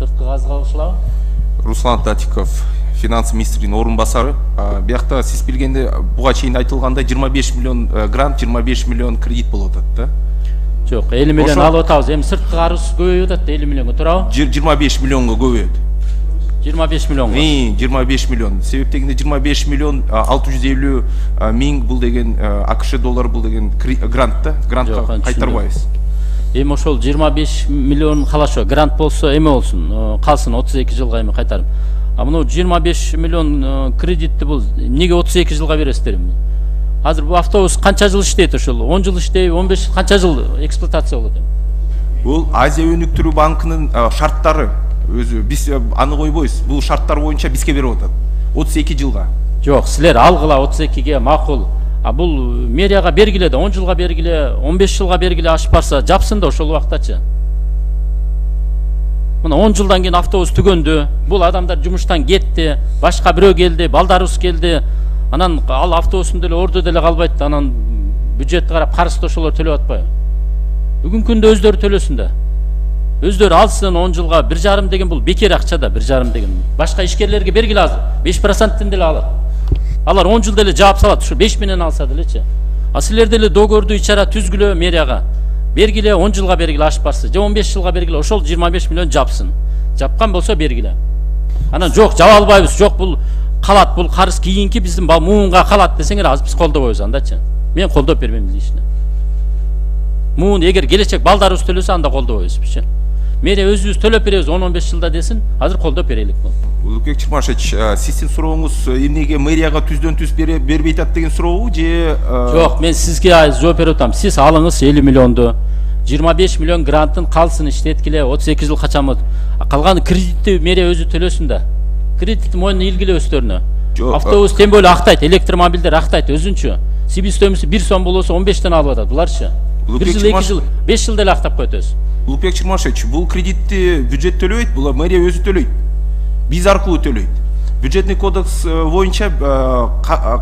сырткы казгалышлабы? Руслан Татиков, финанс министрінің орынбасары. Бияқта сіз білгенде буга чейин айтылганда 25 миллион грант, 25 миллион кредит болуп атат да? Жок, 50 миллион алып атабыз. Эми сырткы карыз көбөйүп атат, 50 миллионго туурабы? 25 миллионго көбөйөт. 25 миллионго. 25 миллион. Себеп дегенде 25 миллион 650 миң бул деген АКШ доллары бул деген грант да? Грантка кайтарбайбыз. Эми ошол 25 миллион халашо грант болсо эме болсун, калсын 32 жылга эми кайтарып. А мына 25 миллион кредитти бул эмнеге 32 жылга бересиздер? Азыр бул автобус канча жыл иштейт ошол? 10 жыл иштейби, 15 жыл, канча жыл эксплуатация болот эми? Бул Азия өнүктүрүү банкынын шарттары өзү, биз аны койбойбуз. Бул шарттар боюнча бизге берип атат. 32 жылга. Жок, силер алгыла 32ге макул. А бул мэрияга бергиле да 10 жылга бергиле, 15 жылга бергиле ашып барса, жапсын да ошол убактачы. Мына 10 жылдан кийин автобус түгөндү. Бул адамдар жумуштан кетти, башка бирөө келди, балдарыбыз келди. Анан ал автобустун деле ордо деле калбайт. Анан бюджетти карап карызды ошолор төлөп атпайбы? Бүгүнкү күндө өздөрү төлөсүн да. Өздөрү алсын 10 жылга 1,5 деген бул бекер акча да, 1,5 деген. Башка ишкерлерге бергиле азыр. 5%тен деле алат. Алар 10 жыл деле жаап салат, ушу 5 менен алса делечи. А силер деле договорду ичара түзгүлө мэрияга. Бергиле 10 жылга бергиле ашып барсы, же 15 жылга бергиле, ошол 25 миллион жапсын. Жапкан болсо бергиле. Анан жок, жаба албайбыз, жок бул калат, бул карыз кийинки биздин муунга калат десеңер, азыр биз колдобойбуз андачы. Мен колдоп бербейм дейшин. Муун эгер келечек балдарыбыз төлөсө анда колдобойбуз бизчи. Мэрия өзүбүз төлөп беребиз 10-15 жылда десин, азыр колдоп берелик бул. Улукбек Чырмашевич, сиздин сурооңуз эмнеге мэриягага түздөн түз бербей атат деген сурообу же? Жок, мен сизге жооп берип атам. Сиз алыңыз 50 миллионду. 25 миллион гранттын калсын иштеткиле, 32 жыл качамыт. Калган кредитти мэрия өзү төлөсүн да. Кредитти мойнуна илгиле өздөрүнө. Автобус тем более актайт, электромобилдер актайт өзүнчө. Сибиз төмүсү 1 сом болсо 15тен алып атат буларчы. 1 жыл, 2 жыл, 5 жыл деле актап коет өзү. Улукбек Чырмашевич, бул кредитти бюджет төлөбөйт, бул мэрия өзү төлөйт. Биз аркылуу төлөйт. Бюджетный кодекс боюнча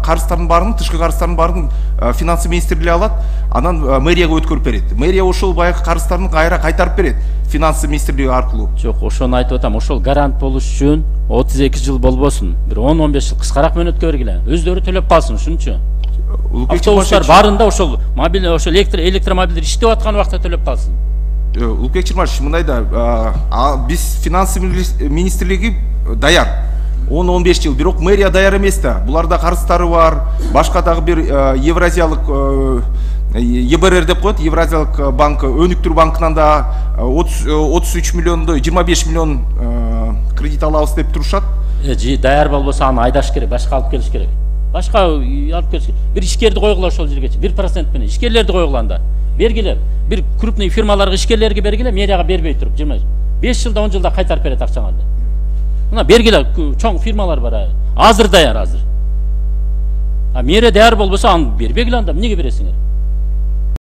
карыздардын баарын, тышкы карыздардын баарын финанс министрлиги алат, анан мэрияга өткөрүп берет. Мэрия ошол баягы карыздарын кайра кайтарып берет финанс министрлиги аркылуу. Жок, ошону айтып атам. Ошол гарант болуш үчүн 32 жыл болбосун. Бир 10-15 жыл кыскараак мөөнөткө бергиле. Өздөрү төлөп калсын, ушунчу. Автобустар баарында ошол мобиль, ошол электромобилдер иштеп аткан убакта төлөп калсын. Улукбек Чырмашевич, мындай да, биз финанс министрлиги даяр. 10-15 жыл, бирок мэрия даяр эмес да. Буларда карыздары бар, башка дагы бир Евразиялык ЕБРР деп коет, Евразиялык банк, өнүктүрүү банкынан да 33 миллионду, 25 миллион кредит алабыз деп турушат. Даяр болбосо аны айдаш керек, башка алып келиш керек. Башка алып келиш керек. Бир ишкерди койгула ошол жергечи, 1% менен ишкерлерди койгула анда. Бергиле, бир крупный фирмаларга ишкерлерге бергиле, мэрияга бербей туруп, 5 жылда 10 жылда кайтарып берет акчаңарды. Мына бергиле, чоң фирмалар бар, азыр даяр азыр. А мэрия даяр болбосо аны бербегиле анда, эмнеге бересиңер?